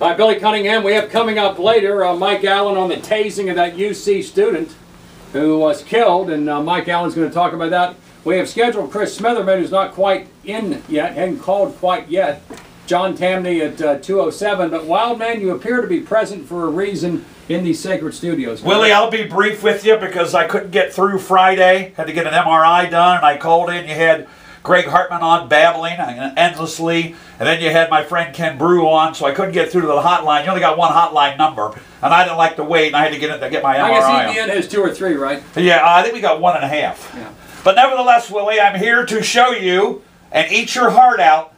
Hi, Billy Cunningham. We have coming up later Mike Allen on the tasing of that UC student who was killed, and Mike Allen's going to talk about that. We have scheduled Chris Smitherman, who's not quite in yet, hadn't called quite yet. John Tamney at 2:07. But Wildman, you appear to be present for a reason in these sacred studios. Willie, I'll be brief with you because I couldn't get through Friday. Had to get an MRI done, and I called in. You had Greg Hartman on babbling endlessly, and then you had my friend Ken Brew on, so I couldn't get through to the hotline. You only got one hotline number, and I didn't like to wait, and I had to get in to get my MRI. I guess EBN has 2 or 3, right? Yeah, I think we got 1.5. Yeah. But nevertheless, Willie, I'm here to show you and eat your heart out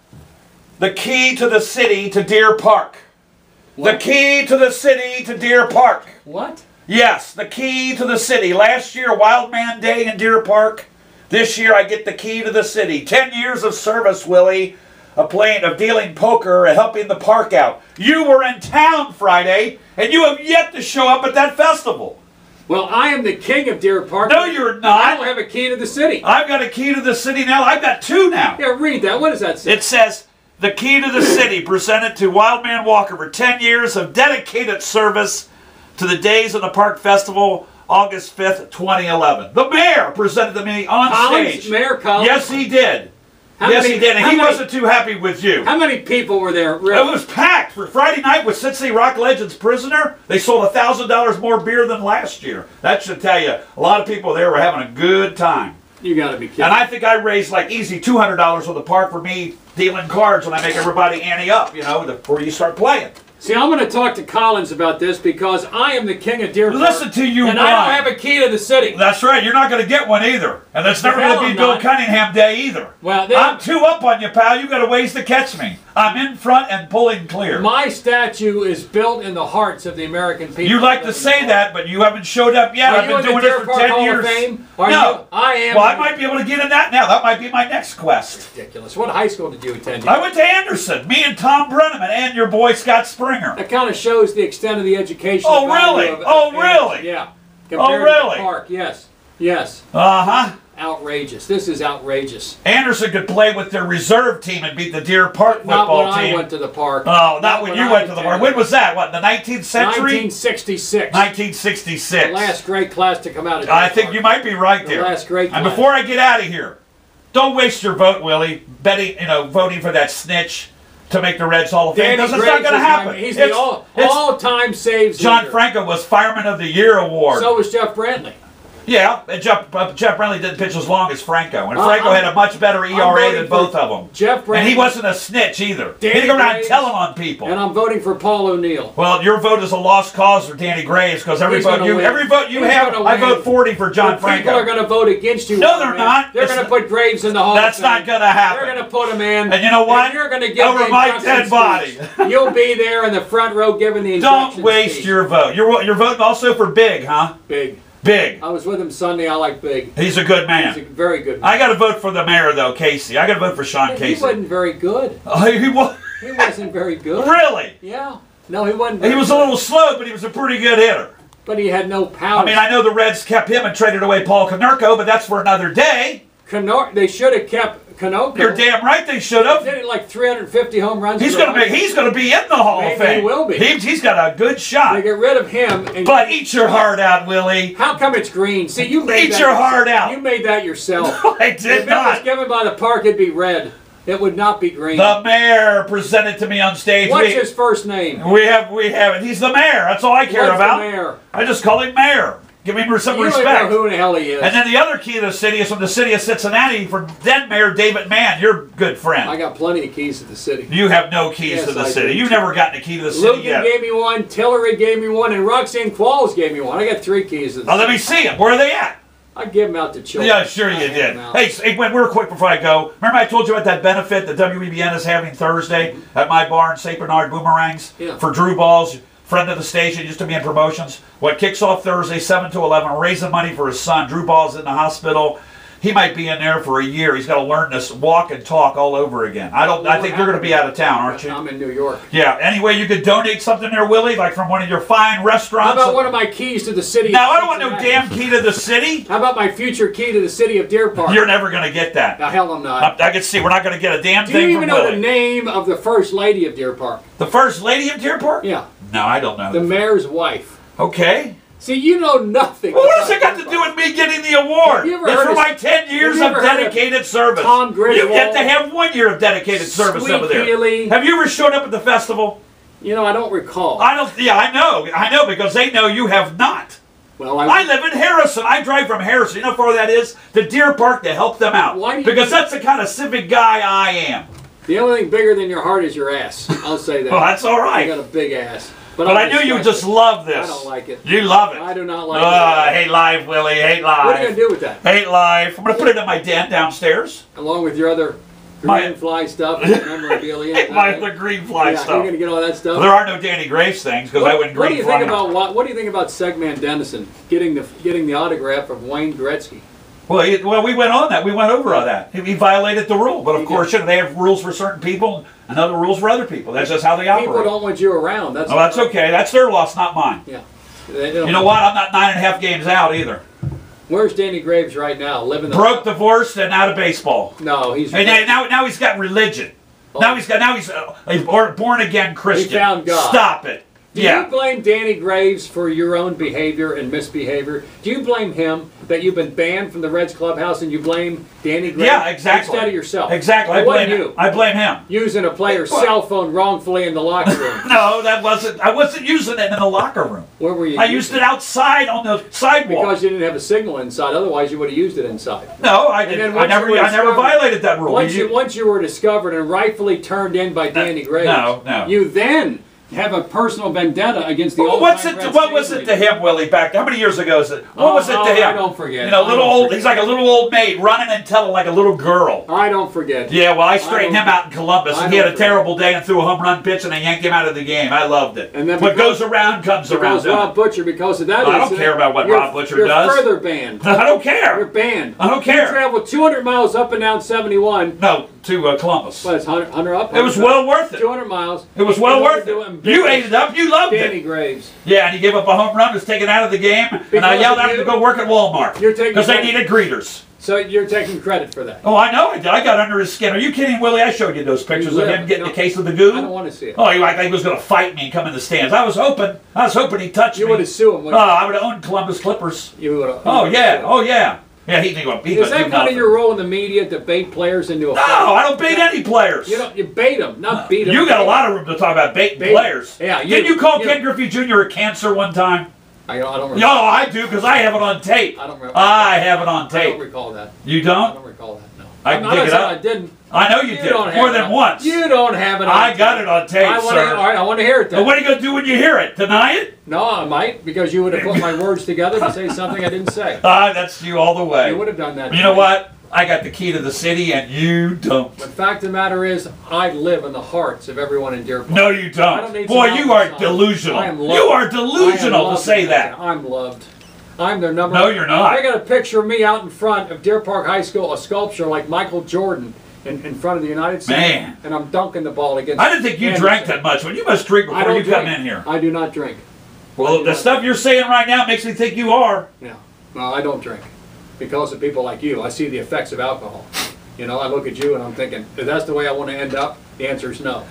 the key to the city to Deer Park. What? The key to the city to Deer Park. What? Yes, the key to the city. Last year, Wildman Day in Deer Park. This year, I get the key to the city. 10 years of service, Willie, of dealing poker and helping the park out. You were in town Friday, and you have yet to show up at that festival. Well, I am the king of Deer Park. No, you're not. I don't have a key to the city. I've got a key to the city now. I've got 2 now. Yeah, read that. What does that say? It says, the key to the city, presented to Wildman Walker for 10 years of dedicated service to the Days of the Park Festival, August 5th, 2011. The mayor presented to me on stage. Mayor Collins? Yes, he did. He did. And he wasn't too happy with you. How many people were there? Really? It was packed. For Friday night with Cincinnati Rock Legends Prisoner, they sold $1,000 more beer than last year. That should tell you, a lot of people there were having a good time. You got to be kidding. And I think I raised like easy $200 with the park for me dealing cards when I make everybody ante up, you know, before you start playing. See, I'm going to talk to Collins about this because I am the king of Deer Park. Listen to you, and Brian. I don't have a key to the city. That's right. You're not going to get one either. And that's never going to be Bill Cunningham Day either. Well, I'm 2 up on you, pal. You got a ways to catch me. I'm in front and pulling clear. My statue is built in the hearts of the American people. You like to say that, but you haven't showed up yet. I've been doing it for 10 years. No. I am. Well, I might be able to get in that now. That might be my next quest. Ridiculous. What high school did you attend? I went to Anderson. Me and Tom Brenneman and your boy Scott Springer. That kind of shows the extent of the education. Oh, really? Oh, really? Yeah. Oh, really? To the park. Yes. Yes. Uh-huh. Outrageous. This is outrageous. Anderson could play with their reserve team and beat the Deer Park football team. Not when I went to the park. Oh, not when you went to the park. When was that? What, in the 19th century? 1966. 1966. The last great class to come out of Deer I think Park. you might be right there. The last great class. And before I get out of here, don't waste your vote, Willie, voting for that snitch to make the Reds Hall of Fame, because it's not going to happen. He's the all-time saves John leader. Franco was Fireman of the Year award. So was Jeff Brantley. Yeah, and Jeff Brantley didn't pitch as long as Franco, and Franco had a much better ERA than both of them. Jeff Brantley. And he wasn't a snitch either. He didn't go around telling on people. And I'm voting for Paul O'Neill. Well, your vote is a lost cause for Danny Graves, because every vote you have, I vote 40 for John Franco. People are going to vote against you. No, they're not. They're going to put Graves in the Hall of Fame. That's not going to happen. They're going to put him in. And you know what? And you're going to give over my dead body. You'll be there in the front row giving the Don't waste your vote. You're voting also for Big, huh? Big. Big. I was with him Sunday. I like Big. He's a good man. He's a very good man. I got to vote for the mayor, though, Casey. I got to vote for Sean Casey. He wasn't very good. He wasn't very good. Really? Yeah. No, he wasn't. He was a little slow, but he was a pretty good hitter. But he had no power. I mean, I know the Reds kept him and traded away Paul Konerko, but that's for another day. They should have kept Konerko. You're damn right they should have. He did like 350 home runs. He's going to be in the Hall of Fame. He will be. He's got a good shot. They get rid of him. But eat your heart out, Willie. How come it's green? See, you made eat your heart out. You made that yourself. No, I did not. If it was given by the park, it'd be red. It would not be green. The mayor presented to me on stage. What's his first name? We have it. He's the mayor. That's all I care about. The mayor? I just call him mayor. Give him some respect. You don't know who the hell he is. And then the other key to the city is from the city of Cincinnati, from then Mayor David Mann, your good friend. I got plenty of keys to the city. You have no keys to the city. You've never gotten a key to the city yet. Logan gave me one, Tillery gave me one, and Roxanne Qualls gave me one. I got 3 keys to the city. Let me see them. Where are they at? I give them out to children. Yeah, sure you did. Hey, real quick before I go, remember I told you about that benefit that WEBN is having Thursday at my bar in St. Bernard, Boomerangs, for Drew Balls, friend of the station, used to be in promotions. What kicks off Thursday, 7 to 11, raising money for his son. Drew Balls in the hospital. he might be in there for a year. He's got to learn this walk and talk all over again. I think you're going to be out of town, aren't you? I'm in New York. Yeah. Anyway, you could donate something there, Willie, like from one of your fine restaurants. How about one of my keys to the city? Now, I don't want no damn key to the city. How about my future key to the city of Deer Park? You're never going to get that. The hell I'm not. I can see we're not going to get a damn thing from Willie. Do you even know the name of the first lady of Deer Park? The first lady of Deer Park? Yeah. No, I don't know. The mayor's wife. Okay. See, you know nothing. Well, what has it got to do with me getting the award? It's for my 10 years of dedicated service. Tom Griswold? You get to have 1 year of dedicated service over there. Willie. Have you ever showed up at the festival? You know, I don't recall. Yeah, I know, because they know you have not. Well, I live in Harrison. I drive from Harrison. You know how far that is? To Deer Park to help them out. Because that's the kind of civic guy I am. The only thing bigger than your heart is your ass. I'll say that. Well, that's all right. You got a big ass. But I knew you just love this. I don't like it. You love it. I do not like it. I hate life, Willie. Hate life. What are you going to do with that? Hate life. I'm going to put it in my den downstairs. Along with your other green fly stuff and memorabilia. The green fly stuff. You're going to get all that stuff? Well, there are no Danny Graves things because I wouldn't green fly. What do you think about Segman Dennison getting the autograph of Wayne Gretzky? Well, we went on that. We went over on that. He violated the rule. But, of course, they have rules for certain people and other rules for other people. That's just how they operate. People don't want you around. That's okay. That's their loss, not mine. Yeah. You know what? I'm not 9.5 games out either. Where's Danny Graves right now? Broke, divorced, and out of baseball. No, he's... Now he's got religion. Oh. Now he's a born-again Christian. He found God. Stop it. Do you blame Danny Graves for your own behavior and misbehavior? Do you blame him that you've been banned from the Reds clubhouse and you blame Danny Graves? Yeah, exactly. Instead of yourself. Exactly. I blame him. Using a player's cell phone wrongfully in the locker room. No, that wasn't. I wasn't using it in the locker room. Where were you? I used it outside on the sidewalk. Because you didn't have a signal inside. Otherwise, you would have used it inside. No, I didn't. I never violated that rule. Once you were discovered and rightfully turned in by Danny Graves, you then have a personal vendetta against the What was it to him, Willie, back how many years ago is it? What was it to him? I don't forget. You know, he's like a little old maid running and telling like a little girl. I don't forget. Yeah, well, I straightened him out in Columbus, and he had a terrible day and threw a home run pitch, and they yanked him out of the game. I loved it. And then what goes around comes around. Rob Butcher, because of that, I don't care about what Rob Butcher does. You're further banned. I don't care. You're banned. I don't care. You traveled 200 miles up and down 71. No, to Columbus. What, it's 100 up? It was well worth it. 200 miles. It was well worth it. You ate it up. You loved it. Danny Graves. Yeah, and he gave up a home run, was taken out of the game, and I yelled at him to go work at Walmart because they needed greeters. So you're taking credit for that? Oh, I know I did. I got under his skin. Are you kidding, Willie? I showed you those pictures of him getting a case of the goo. I don't want to see it. Oh, he like he was going to fight me and come in the stands. I was hoping he'd touch me. You would have sued him. I would have owned Columbus Clippers. You would have. Oh yeah. Yeah, Is that kind of your role in the media to bait players into a fight? No, I don't bait any players. You bait them, not beat them. You got a lot of room to talk about baiting players. Yeah. Didn't you call Ken Griffey Jr. a cancer one time? I don't remember. No, I do because I have it on tape. I don't remember. I have it on tape. I don't recall that. You don't? I don't recall that, no. I can dig it up. I didn't. I know you did. More than once. You don't have it on tape. I got it on tape, sir. All right, I want to hear it then. Well, what are you going to do when you hear it? Deny it? No, I might, because you would have put my words together to say something I didn't say. That's you all the way. You would have done that. You know what? I got the key to the city, and you don't. But the fact of the matter is, I live in the hearts of everyone in Deer Park. No, you don't. Boy, you are delusional. You are delusional to say that. I'm loved. I'm their number. No, you're not. I got a picture of me out in front of Deer Park High School, a sculpture like Michael Jordan in front of the United States. Man. And I'm dunking the ball against. I didn't think you drank that much. Well, you must drink before you come in here. I do not drink. Well, the stuff you're saying right now makes me think you are. Yeah. No, I don't drink. Because of people like you, I see the effects of alcohol. You know, I look at you and I'm thinking, if that's the way I want to end up, the answer is no.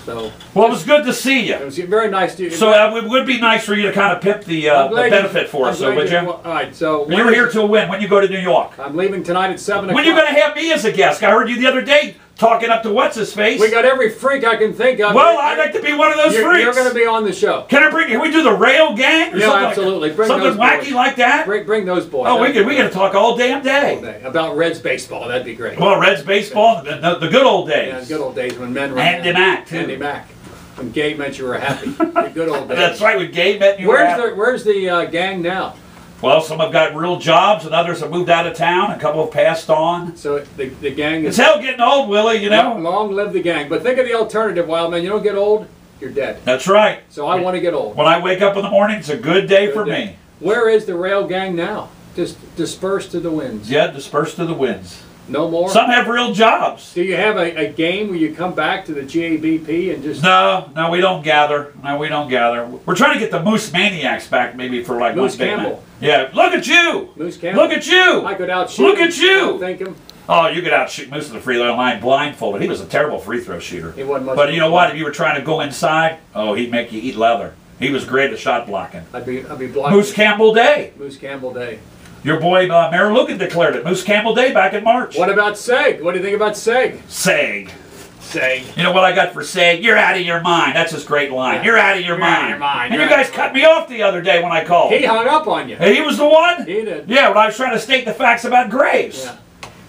So. Well, it was good to see you. It was very nice to you. So it would be nice for you to kind of pimp the benefit for us, would you? All right, so. You're here till when you go to New York? I'm leaving tonight at 7 o'clock. When are you going to have me as a guest? I heard you the other day talking up to what's-his-face. We got every freak I can think of. Well, I'd like to be one of those freaks. You're going to be on the show. Can we do the rail gang? Or yeah, something absolutely. Like something wacky like that? Bring those boys. Oh, we got to talk all damn day. All day. About Reds baseball. That'd be great. Well, Reds baseball, the good old days. Yeah, the good old days when men were. Andy Mack, too. Andy Mack. When Gabe meant you were happy. The good old days. That's right, when Gabe meant you were happy. Where's the gang now? Well, some have got real jobs, and others have moved out of town. A couple have passed on. So the gang is... It's hell getting old, Willie, you know. Long live the gang. But think of the alternative, Wildman. You don't get old, you're dead. That's right. So I want to get old. When I wake up in the morning, it's a good day for me. Where is the rail gang now? Just dispersed to the winds. Yeah, dispersed to the winds. No more? Some have real jobs. Do you have a game where you come back to the GABP and just... No, we don't gather. No, we don't gather. We're trying to get the Moose Maniacs back maybe for like Moose one big Campbell. night. Yeah, look at you! Moose Campbell. Look at you! I could outshoot Look him. at you! I don't think him. Oh, you could outshoot Moose at the free throw line blindfolded. He was a terrible free throw shooter. He wasn't much. But you know what? If you were trying to go inside, oh, he'd make you eat leather. He was great at shot blocking. I'd be blocking. Moose Campbell Day. Moose Campbell Day. Your boy Mayor Lugan declared it. Moose Campbell Day back in March. What about Seg? What do you think about Seg? Seg. Seg. You know what I got for Seg? You're out of your mind. That's his great line. Yeah. You're out of your mind. And you guys cut me off the other day when I called. He hung up on you. Hey, he was the one? He did. Yeah, when I was trying to state the facts about Graves. Yeah.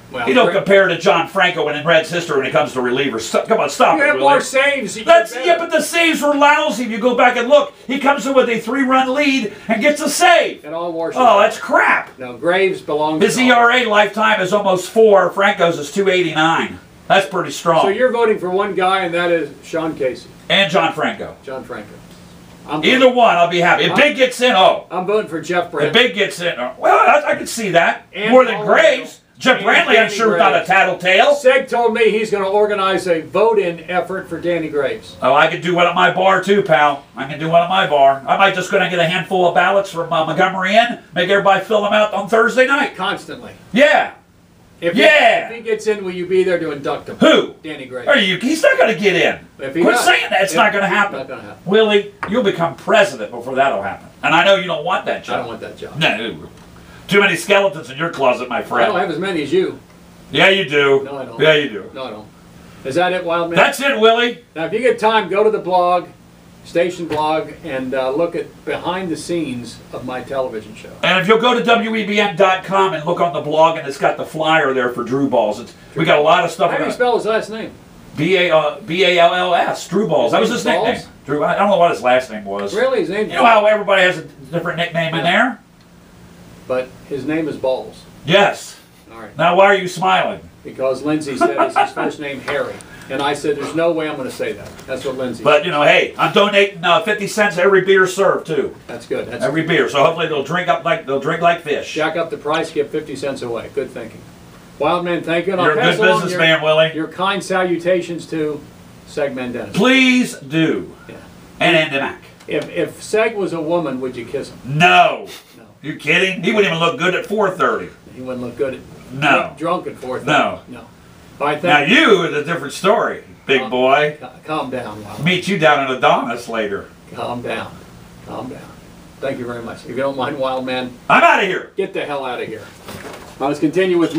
Well, You don't compare to John Franco and in Red's history when it comes to relievers. Come on, stop You it, have Willie. more saves. Yeah, but the saves were lousy. If you go back and look, he comes in with a 3-run lead and gets a save. It all washes Oh, out. that's crap. No, Graves belongs. His ERA lifetime is almost 4. Franco's is 289. That's pretty strong. So you're voting for one guy, and that is Sean Casey. And John Franco. John Franco. Either one, I'll be happy. If Big gets in, I'm voting for Jeff Brantley. If Big gets in, well, I can see that. And More than Paul Graves. Jeff and Brantley, I'm Danny sure, without a Graves. tattletale. Seg told me he's going to organize a vote-in effort for Danny Graves. Oh, I could do one at my bar too, pal. I can do one at my bar. I might just go and get a handful of ballots from Montgomery Inn, make everybody fill them out on Thursday night. Constantly. Yeah. If he gets in, will you be there to induct him? Who? Danny Graves. Are you? He's not going to get in. If he Quit does. saying that. It's not going to happen. Not going to happen. Willie, you'll become president before that'll happen. And I know you don't want that job. I don't want that job. No. Too many skeletons in your closet, my I friend. don't have as many as you. Yeah, you do. No, I don't. Yeah, you do. No, I don't. Is that it, Wildman? That's it, Willie. Now, if you get time, go to the blog, station blog, and look at behind the scenes of my television show. And if you'll go to WEBN.com and look on the blog, and it's got the flyer there for Drew Balls. We got a lot of stuff. How do you spell his last name? B-A-L-L-S, Drew Balls. That was his nickname. Balls? Drew. I don't know what his last name was. Really? His name? You know how everybody has a different nickname in there? But his name is Balls. Yes. All right. Now, why are you smiling? Because Lindsay said it's his first name Harry. And I said, there's no way I'm going to say that. That's what Lindsay But, said. you know, hey, I'm donating 50 cents every beer served, too. That's good. That's Every beer. So hopefully they'll drink like fish. Jack up the price, give 50 cents away. Good thinking. Wildman, thank you. And You're I'll a pass good along businessman, Willie. your kind salutations to Seg Mendenham. Please do. Yeah. And Andy Mack. If Seg was a woman, would you kiss him? No. No. You kidding? He wouldn't even look good at 4:30. He wouldn't look good at No. drunk at 4:30. No. No. All right, Now thank you. you is a different story, big boy. Calm down, Wildman. Meet you down in Adonis later. Calm down. Calm down. Thank you very much. If you don't mind, Wildman, I'm out of here. get the hell out of here. Let's continue with